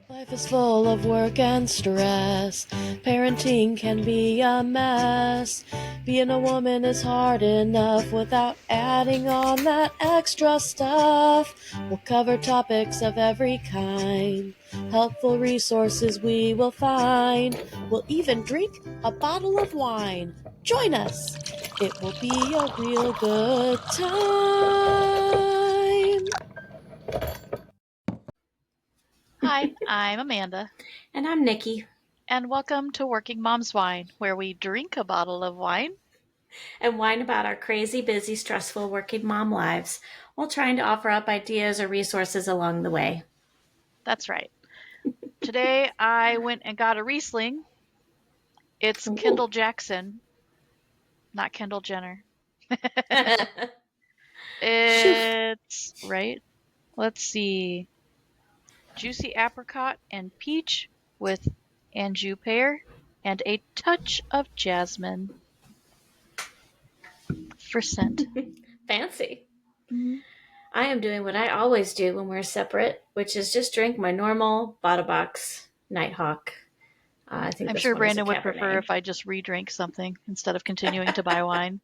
Life is full of work and stress. Parenting can be a mess. Being a woman is hard enough without adding on that extra stuff. We'll cover topics of every kind. Helpful resources we will find. We'll even drink a bottle of wine. Join us. It will be a real good time. Hi, I'm Amanda, And I'm Nikki, and welcome to Working Mom's Wine, where we drink a bottle of wine. and whine about our crazy, busy, stressful working mom lives while trying to offer up ideas or resources along the way. That's right. Today I went and got a Riesling. It's Kendall Ooh. Jackson, not Kendall Jenner. Shoof. It's, right? Let's see. Juicy apricot and peach with anjou pear and a touch of jasmine for scent. Fancy. Mm-hmm. I am doing what I always do when we're separate, which is just drink my normal Bada Box Nighthawk. I think I'm this sure one is a Brandon would prefer Cabernet. if I just re-drank something instead of continuing to buy wine.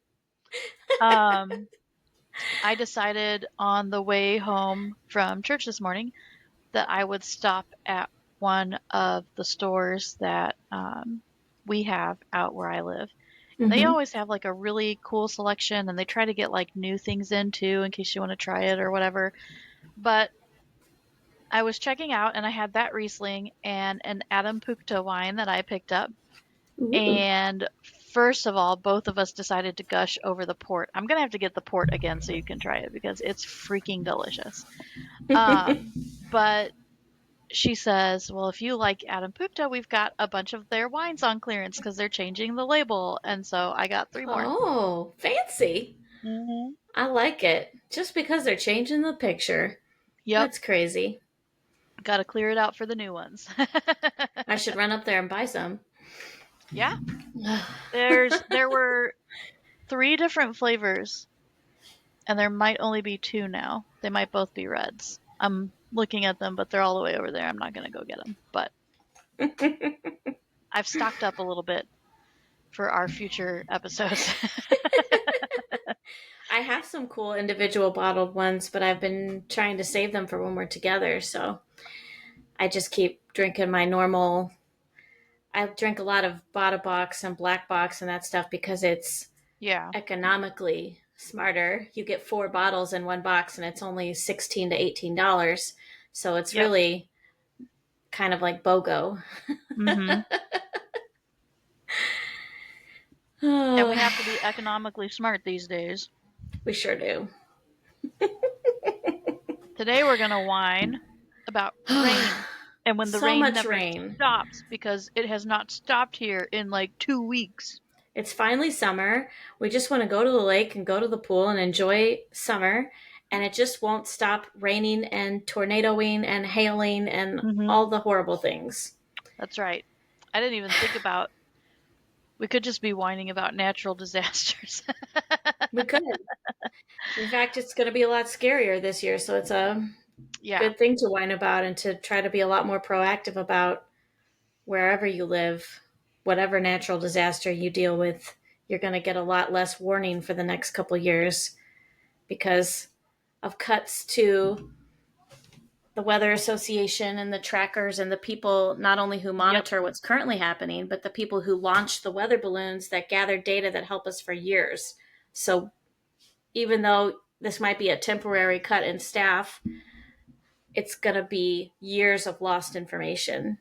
Um, I decided on the way home from church this morning that I would stop at one of the stores that we have out where I live. And they Mm-hmm. always have like a really cool selection and they try to get like new things in too in case you want to try it or whatever. But I was checking out and I had that Riesling and an Adam Pukta wine that I picked up. Ooh. And first of all, both of us decided to gush over the port. I'm going to have to get the port again so you can try it because it's freaking delicious. But she says, well, if you like Adam Pukta, we've got a bunch of their wines on clearance because they're changing the label. And so I got 3 more. Oh, fancy. Mm-hmm. I like it. Just because they're changing the picture. Yep. That's crazy. Got to clear it out for the new ones. I should run up there and buy some. Yeah. There were 3 different flavors and there might only be 2 now. They might both be reds. I'm looking at them, but they're all the way over there. I'm not going to go get them. But I've stocked up a little bit for our future episodes. I have some cool individual bottled ones, but I've been trying to save them for when we're together. So I just keep drinking my normal. I drink a lot of Bada Box and Black Box and that stuff because it's Yeah. economically smarter. You get 4 bottles in one box and it's only $16 to $18. So it's Yep. really kind of like BOGO. Mm-hmm. And we Oh, have to be economically smart these days. we sure do. Today we're going to whine about rain and when the So rain much never rain. stops because it has not stopped here in like 2 weeks. It's finally summer. We just want to go to the lake and go to the pool and enjoy summer. And it just won't stop raining and tornadoing and hailing and Mm-hmm. all the horrible things. That's right. I didn't even think about, we could just be whining about natural disasters. We could. In fact, it's going to be a lot scarier this year. So it's a Yeah. good thing to whine about and to try to be a lot more proactive about wherever you live, whatever natural disaster you deal with. You're going to get a lot less warning for the next couple years because of cuts to the Weather Association and the trackers and the people not only who Yep. monitor what's currently happening, but the people who launch the weather balloons that gather data that help us for years. So even though this might be a temporary cut in staff, it's going to be years of lost information.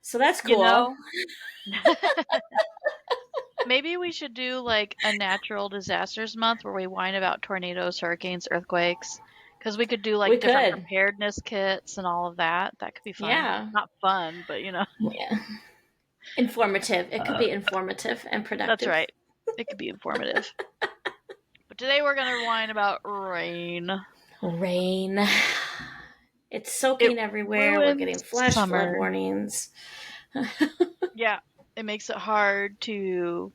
So that's You cool. know, maybe we should do like a natural disasters month where we whine about tornadoes, hurricanes, earthquakes. Because we could do We like different could. preparedness kits and all of that. That could be fun. Yeah. Not fun, but Yeah. Informative. It could uh, be informative and that's productive. right. It could be informative. But today we're going to whine about rain. Rain. It's It soaking everywhere. We're getting ruins flash flood summer. warnings. Yeah, it makes it hard to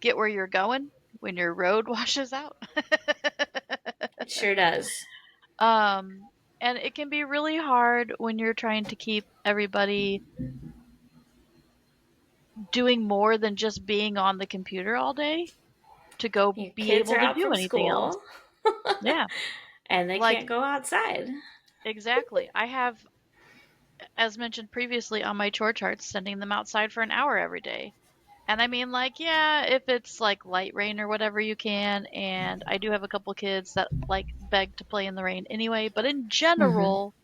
get where you're going when your road washes out. It sure does. um, And it can be really hard when you're trying to keep everybody doing more than just being on the computer all day to go Your be kids are able to out do from anything else. school Yeah. and they Like, can't go outside. exactly. I have, as mentioned previously on my chore charts, sending them outside for an hour every day. And I mean, like, yeah, if it's like light rain or whatever, you can. And I do have a couple kids that like beg to play in the rain anyway. But in Mm-hmm. general,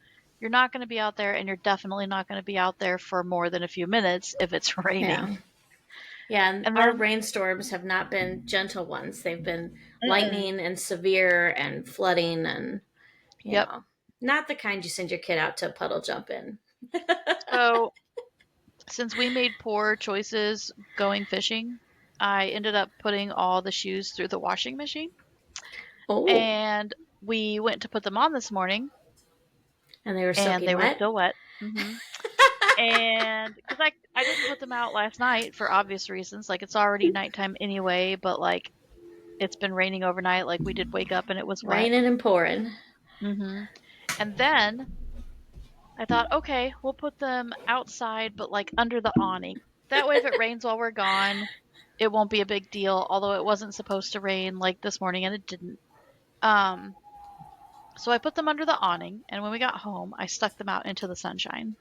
you're not going to be out there, and you're definitely not going to be out there for more than a few minutes if it's raining. Yeah. Yeah, and And our then, rainstorms have not been gentle ones. They've been mm-mm. lightning and severe and flooding and, you Yep. know, not the kind you send your kid out to puddle jump in. So since we made poor choices going fishing, I ended up putting all the shoes through the washing machine. Oh, And we went to put them on this morning, and they were and soaking they were wet. still wet. And because I didn't put them out last night for obvious reasons, like it's already nighttime anyway, but like it's been raining overnight, like we did wake up and it was wet. Raining and pouring. hmm And then I thought, okay, we'll put them outside, but like under the awning. That way, if it rains while we're gone, it won't be a big deal. Although it wasn't supposed to rain like this morning, and it didn't. Um, so I put them under the awning, and when we got home, I stuck them out into the sunshine.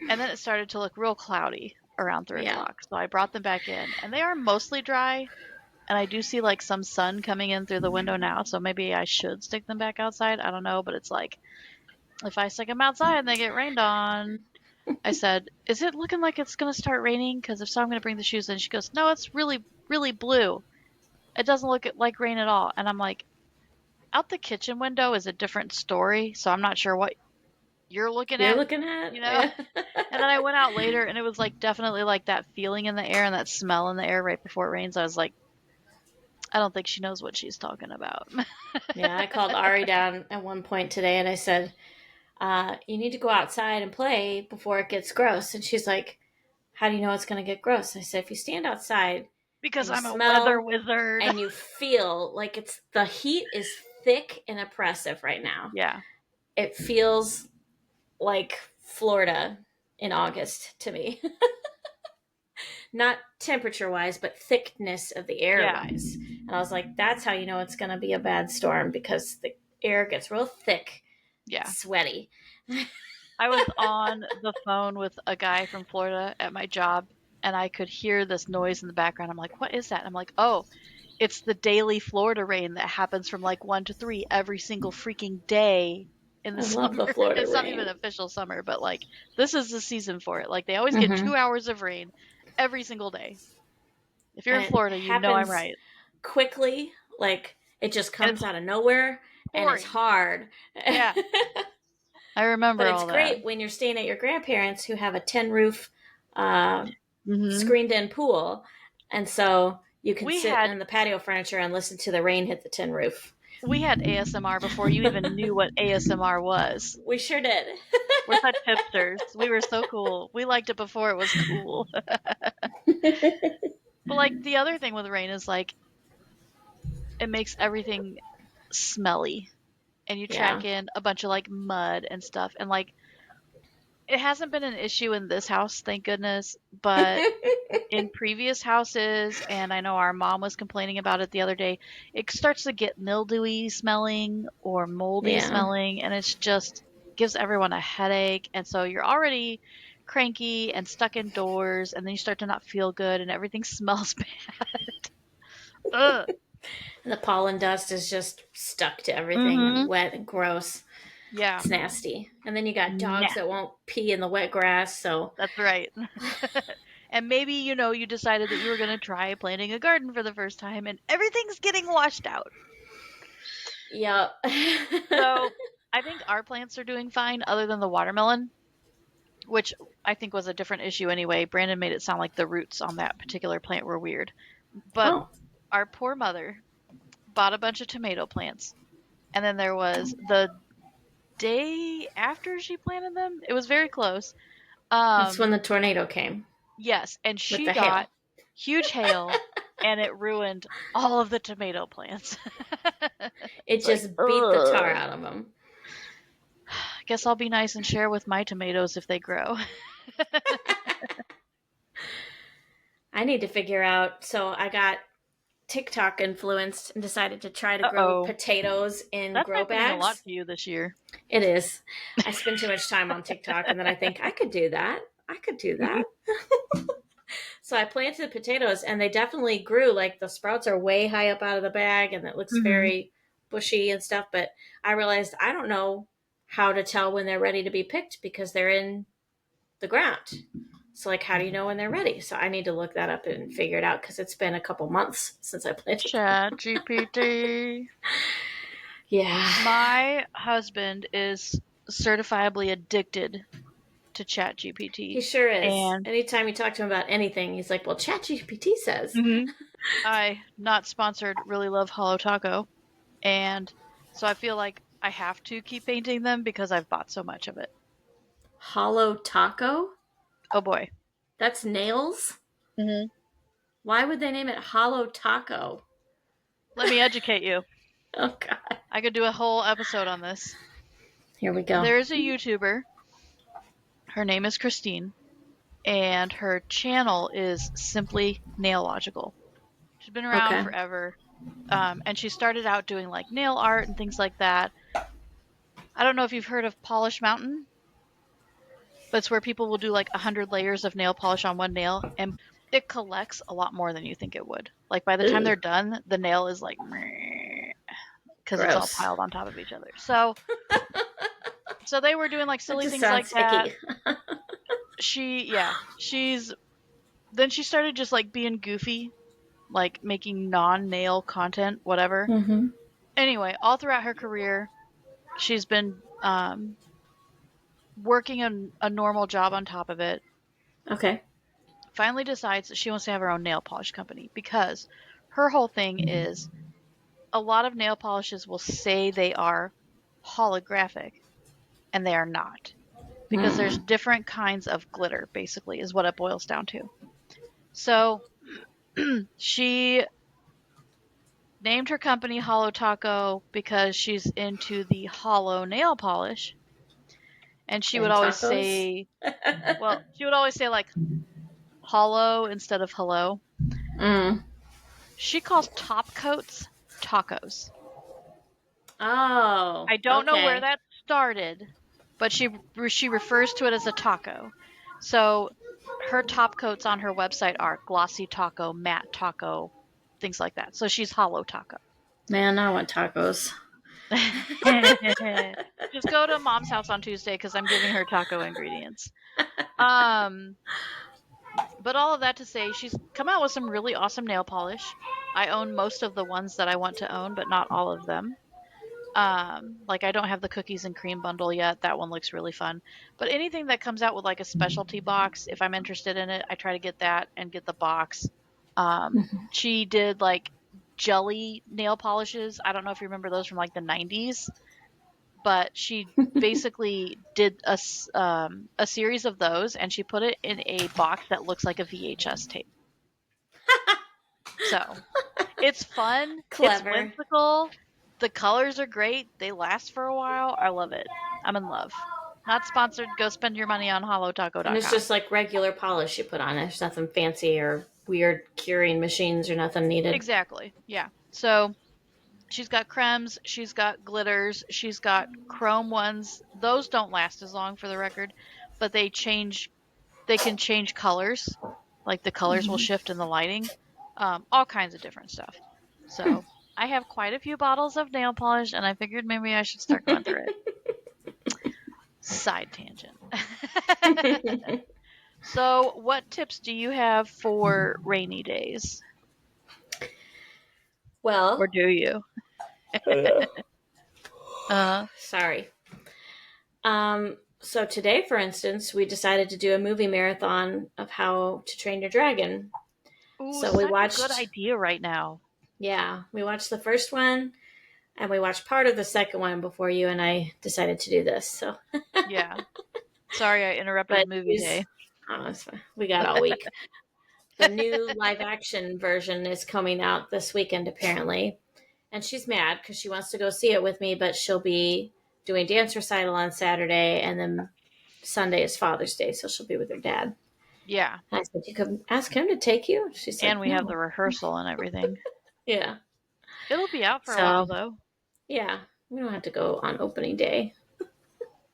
And then it started to look real cloudy around three Yeah. o'clock. So I brought them back in, and they are mostly dry. And I do see like some sun coming in through the window now, so maybe I should stick them back outside. I don't know, but it's like if I stick them outside and they get rained on, I said, "Is it looking like it's gonna start raining? Because if so, I'm gonna bring the shoes in." She goes, "No, it's really, really blue. It doesn't look like rain at all." And I'm like, "Out the kitchen window is a different story, so I'm not sure what you're looking You're at, looking at? you know." Yeah. And then I went out later, and it was like definitely like that feeling in the air and that smell in the air right before it rains. I was like, I don't think she knows what she's talking about. Yeah, I called Ari down at one point today and I said, you need to go outside and play before it gets gross. And she's like, how do you know it's going to get gross? I said, if you stand outside and Because you I'm a weather smell wizard. and you feel like it's the heat is thick and oppressive right now. Yeah, It feels like Florida in August to me. Not temperature wise, but thickness of the air yeah, wise. And I was like, that's how you know it's going to be a bad storm because the air gets real thick, yeah. sweaty. I was on the phone with a guy from Florida at my job, and I could hear this noise in the background. I'm like, what is that? I'm like, oh, it's the daily Florida rain that happens from like 1 to 3 every single freaking day in the I love summer. the Florida It's not even rain. official summer, but like this is the season for it. Like they always get Mm-hmm. 2 hours of rain every single day. If you're in And it Florida, you know I'm happens right. quickly, like it just And it's comes out of nowhere and it's pouring. hard. Yeah, I But remember it's all that. great when you're staying at your grandparents who have a tin roof uh, hmm screened in pool. And so you can We sit had in the patio furniture and listen to the rain hit the tin roof. we had ASMR before you even knew what ASMR was. We sure did. We're such hipsters. We were so cool. We liked it before it was cool. But like the other thing with rain is like it makes everything smelly. And you Yeah. track in a bunch of like mud and stuff. And like it hasn't been an issue in this house, thank goodness, but in previous houses, and I know our mom was complaining about it the other day, it starts to get mildewy smelling or moldy Yeah. smelling, and it's just gives everyone a headache. And so you're already cranky and stuck indoors, and then you start to not feel good, and everything smells bad. Ugh. And the pollen dust is just stuck to everything and Mm-hmm. wet and gross. Yeah. It's nasty. And then you got dogs that Nasty. won't pee in the wet grass. So, That's right. And maybe, you decided that you were going to try planting a garden for the first time and everything's getting washed out. yeah. So I think our plants are doing fine, other than the watermelon, which I think was a different issue anyway. Brandon made it sound like the roots on that particular plant were weird. But Oh. our poor mother bought a bunch of tomato plants. And then there was the day after she planted them, it was very close. That's when Um, the tornado came yes, and with she the hail. got huge hail and it ruined all of the tomato plants. It It's like, just beat the tar ugh. out of them. Guess I'll be nice and share with my tomatoes if they grow. I need to figure out. So I got TikTok influenced and decided to try to grow Uh-oh. potatoes in That's grow happening a lot bags. to you this year. It is. I spend too much time on TikTok and then I think I could do that. I could do that. So I planted potatoes and they definitely grew. Like the sprouts are way high up out of the bag and it looks Mm-hmm. very bushy and stuff. But I realized I don't know how to tell when they're ready to be picked because they're in the ground. So, like, how do you know when they're ready? So I need to look that up and figure it out because it's been a couple months since I planted them. Chat GPT. Yeah. My husband is certifiably addicted to Chat He GPT. sure is. And Anytime you talk to him about anything, he's like, well, ChatGPT says. Mhm. I, not sponsored, really love Hollow Taco. And so I feel like I have to keep painting them because I've bought so much of it. Hollow taco? Oh boy. That's nails? Mm-hmm. Why would they name it hollow taco? Let me educate you. Oh, God. I could do a whole episode on this. Here we go. There's a YouTuber. Her name is Christine. And her channel is simply Nailogical. She's been around Okay. forever. And she started out doing like nail art and things like that. I don't know if you've heard of Polish Mountain, but it's where people will do like 100 layers of nail polish on one nail, and it collects a lot more than you think it would. Like by the time Ugh, they're done, the nail is like because it's all gross. piled on top of each other. So they were doing like That silly just things like sounds that. icky. She's then she started just like being goofy, like making non-nail content, whatever. Mm-hmm. Anyway, all throughout her career, she's been working a normal job on top of it. Okay. Finally decides that she wants to have her own nail polish company because her whole thing is a lot of nail polishes will say they are holographic and they are not because there's Mm. different kinds of glitter, basically, is what it boils down to. So she named her company Hollow Taco because she's into the hollow nail polish. And she would And always tacos? say, well, she would always say like hollow instead of hello. Mm. She calls top coats tacos. Oh, I don't know where okay. that started, but she refers to it as a taco. So her top coats on her website are glossy taco, matte taco, things like that. So she's hollow taco. Man, I want tacos. Just go to mom's house on Tuesday because I'm giving her taco ingredients. Um, but all of that to say, she's come out with some really awesome nail polish. I own most of the ones that I want to own, but not all of them. Like I don't have the cookies and cream bundle yet. That one looks really fun. But anything that comes out with like a specialty box, if I'm interested in it, I try to get that and get the box. She did like jelly nail polishes. I don't know if you remember those from like the 90s, but she basically did a series of those and she put it in a box that looks like a VHS tape. So it's fun. It's Clever. whimsical. The colors are great. They last for a while. I love it. I'm in love. Not sponsored. Go spend your money on And it's hollotaco.com. just like regular polish you put on it. There's nothing fancy or weird curing machines or nothing needed. Exactly. Yeah. So she's got cremes. She's got glitters. She's got chrome ones. Those don't last as long for the record, but they change. They can change colors. Like the colors will Mm-hmm. shift in the lighting. All kinds of different stuff. So I have quite a few bottles of nail polish, and I figured maybe I should start going through it. Side tangent. So, what tips do you have for rainy days? Or Well, do you? Uh, sorry. So today, for instance, we decided to do a movie marathon of How to Train Your Dragon. ooh, So we such a good watched, idea right now. yeah, we watched the first one and we watched part of the second one before you and I decided to do this. So, Yeah. Sorry I interrupted but movie he's, day. oh, it's fine. We got all week. The new live action version is coming out this weekend, apparently. And she's mad because she wants to go see it with me, but she'll be doing dance recital on Saturday, and then Sunday is Father's Day, so she'll be with her dad. Yeah. And I said, you could ask him to take you? She And said, we have no. the rehearsal and everything. Yeah. It'll be out for a while So, though. yeah, we don't have to go on opening day.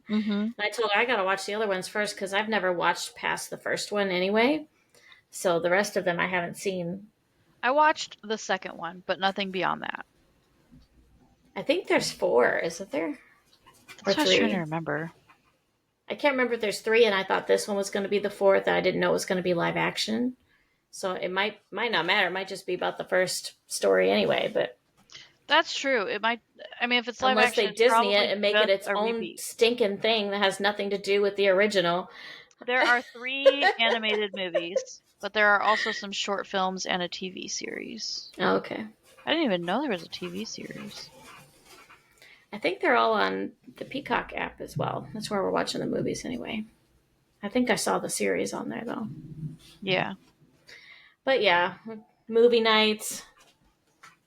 Mhm. And I told her I got to watch the other ones first because I've never watched past the first one anyway. So the rest of them I haven't seen. I watched the second one, but nothing beyond that. I think there's 4, isn't there? Or That's what I was trying to 3. remember. I can't remember if there's 3, and I thought this one was going to be the 4th. I didn't know it was going to be live action. So it might not matter. It might just be about the first story anyway. But That's true. It might. I mean, if it's live unless action, they it's Disney it probably and make it just its a own repeat. stinking thing that has nothing to do with the original. There are 3 animated movies, but there are also some short films and a TV series. Oh, okay. I didn't even know there was a TV series. I think they're all on the Peacock app as well. That's where we're watching the movies anyway. I think I saw the series on there though. Yeah. But yeah, movie nights,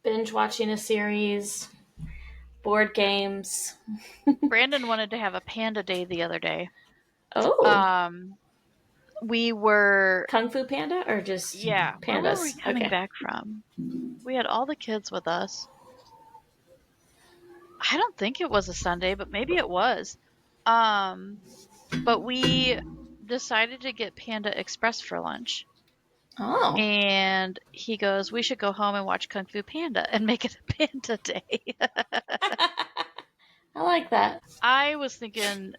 binge watching a series, board games. Brandon wanted to have a panda day the other day. Oh, Um, we were, Kung Fu Panda or just yeah. Where were we pandas? coming Okay. back from? We had all the kids with us. I don't think it was a Sunday, but maybe it was. Um, but we decided to get Panda Express for lunch. Oh, And he goes, we should go home and watch Kung Fu Panda and make it a panda day. I like that. I was thinking,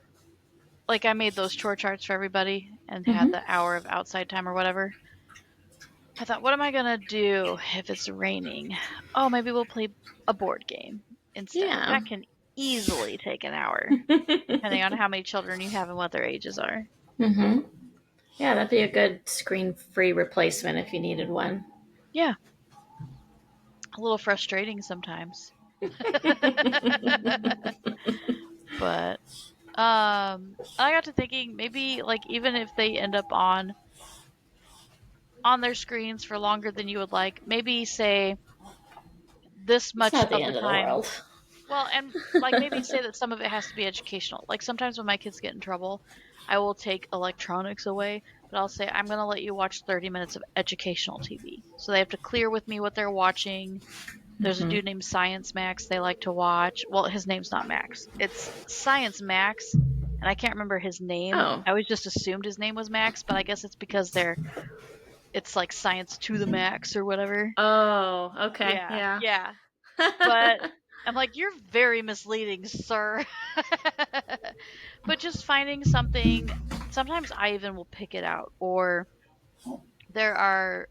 like, I made those chore charts for everybody and had Hmm. the hour of outside time or whatever. I thought, what am I going to do if it's raining? Oh, maybe we'll play a board game instead. Yeah. That can easily take an hour, depending on how many children you have and what their ages are. Hmm. Yeah, that'd be a good screen-free replacement if you needed one. Yeah, a little frustrating sometimes. But I got to thinking maybe like even if they end up on their screens for longer than you would like, maybe say this It's much not the of the end of the time. world. Well, and like maybe say that some of it has to be educational. Like sometimes when my kids get in trouble, I will take electronics away, but I'll say I'm going to let you watch 30 minutes of educational TV. So they have to clear with me what they're watching. There's a Hmm. dude named Science Max they like to watch. Well, his name's not Max. It's Science Max, and I can't remember his name. Oh. I always just assumed his name was Max, but I guess it's because it's like science to the max or whatever. Oh, okay. Yeah, Yeah. yeah. But I'm like, you're very misleading, sir. But just finding something, sometimes I even will pick it out. Or there are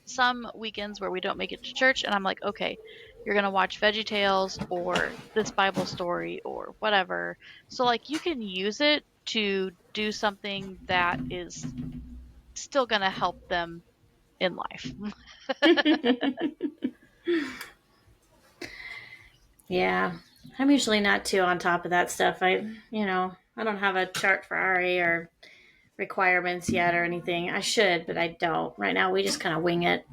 some weekends where we don't make it to church, and I'm like, okay, you're going to watch Veggie Tales or this Bible story or whatever. So, like, you can use it to do something that is still going to help them in life. Yeah. I'm usually not too on top of that stuff. I don't have a chart for Ari or requirements yet or anything. I should, but I don't. Right now, we just kind of wing it.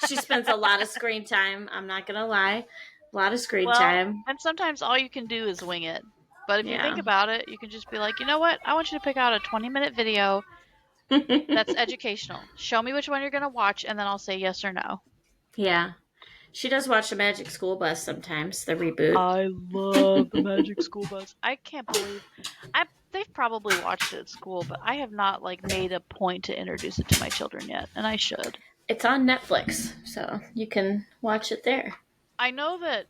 She spends a lot of screen time. I'm not going to lie. A lot of screen Well, time. and sometimes all you can do is wing it. But if you think Yeah. about it, you can just be like, you know what? I want you to pick out a 20-minute video that's educational. Show me which one you're going to watch, and then I'll say yes or no. Yeah. She does watch the Magic School Bus sometimes, the reboot. I love the Magic School Bus. I can't believe they've probably watched it at school, but I have not like made a point to introduce it to my children yet, and I should. It's on Netflix, so you can watch it there. I know that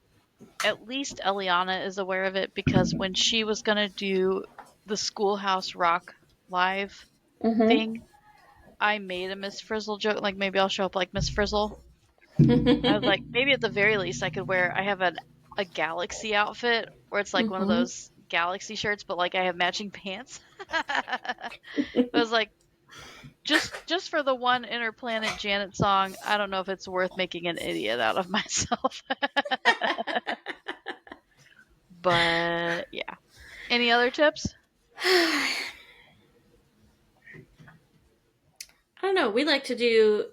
at least Eliana is aware of it because when she was going to do the Schoolhouse Rock live thing, I made a Miss Frizzle joke. Like maybe I'll show up like Miss Frizzle. I was like, maybe at the very least I could wear. I have a galaxy outfit where it's like one of Mm-hmm. those galaxy shirts, but like I have matching pants. I was like, just for the one Interplanet Janet song, I don't know if it's worth making an idiot out of myself. But yeah. Any other tips? I don't know. We like to do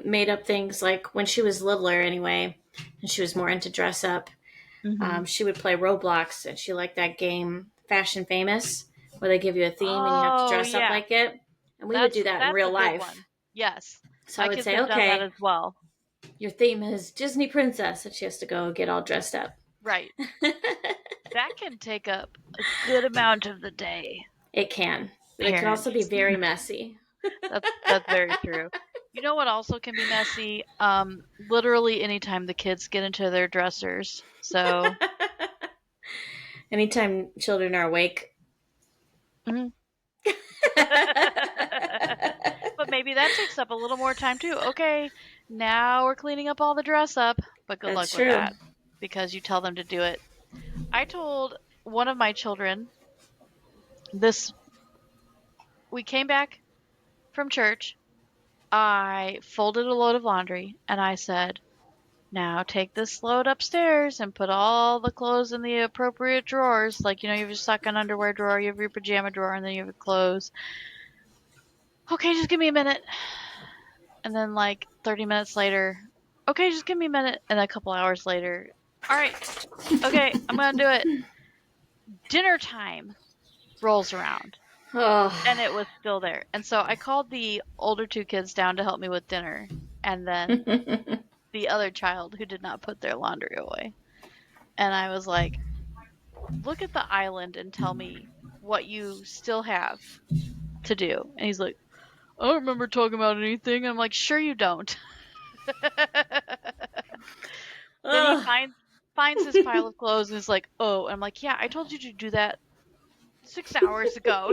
made up things like when she was littler anyway, and she was more into dress up. Mm-hmm. She would play Roblox, and she liked that game Fashion Famous, where they give you a theme and you have to Oh dress up yeah, like it. And we would that's do that in that's real a good life. one. Yes, So I my would kids say, have done that okay, as well. your theme is Disney Princess, and she has to go get all dressed up. Right. That can take up a good amount of the day, It can, but it can also be parents. very messy. That's very true. You know what also can be messy? Literally anytime the kids get into their dressers. So, Anytime children are awake. mhm. But maybe that takes up a little more time too. Okay, now we're cleaning up all the dress up, but good That's luck with true. that because you tell them to do it. I told one of my children this we came back from church. I folded a load of laundry and I said, "Now take this load upstairs and put all the clothes in the appropriate drawers. Like, you have your second underwear drawer, you have your pajama drawer, and then you have your clothes. Okay, just give me a minute." And then, like, 30 minutes later, okay, just give me a minute. And a couple hours later, all right, okay, I'm going to do it. Dinner time rolls around and Oh. it was still there. And so I called the older two kids down to help me with dinner. And then the other child who did not put their laundry away. And I was like, look at the island and tell me what you still have to do. And he's like, I don't remember talking about anything. And I'm like, sure you don't. Then he Oh. finds his pile of clothes and is like, oh. And I'm like, yeah, I told you to do that 6 hours ago.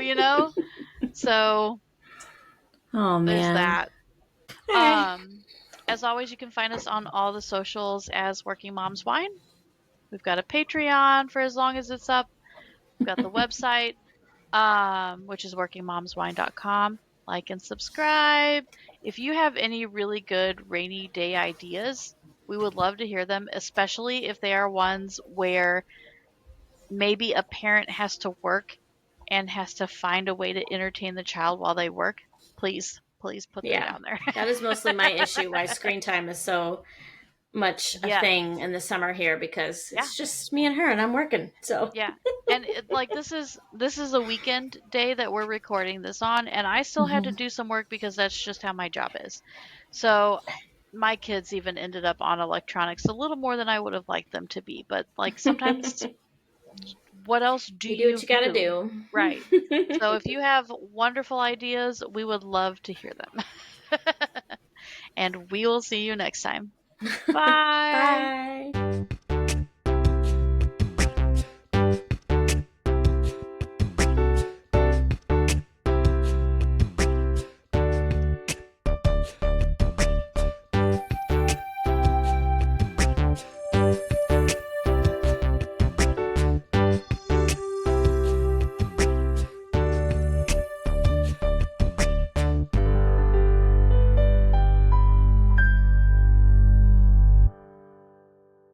So Oh there's man. that. Hey. Um, as always, you can find us on all the socials as Working Moms Wine. We've got a Patreon for as long as it's up. We've got the website, which is workingmomswine.com. Like and subscribe. If you have any really good rainy day ideas, we would love to hear them, especially if they are ones where maybe a parent has to work and has to find a way to entertain the child while they work. Please, please put them Yeah. down there. That is mostly my issue why screen time is so much a Yes. thing in the summer here, because Yeah. it's just me and her and I'm working. So Yeah. And like this is a weekend day that we're recording this on, and I still had to Mhm. do some work because that's just how my job is. So my kids even ended up on electronics a little more than I would have liked them to be, but like sometimes what else do You do what you you gotta do? do. Right. So if you have wonderful ideas, we would love to hear them. And we will see you next time. Bye. Bye.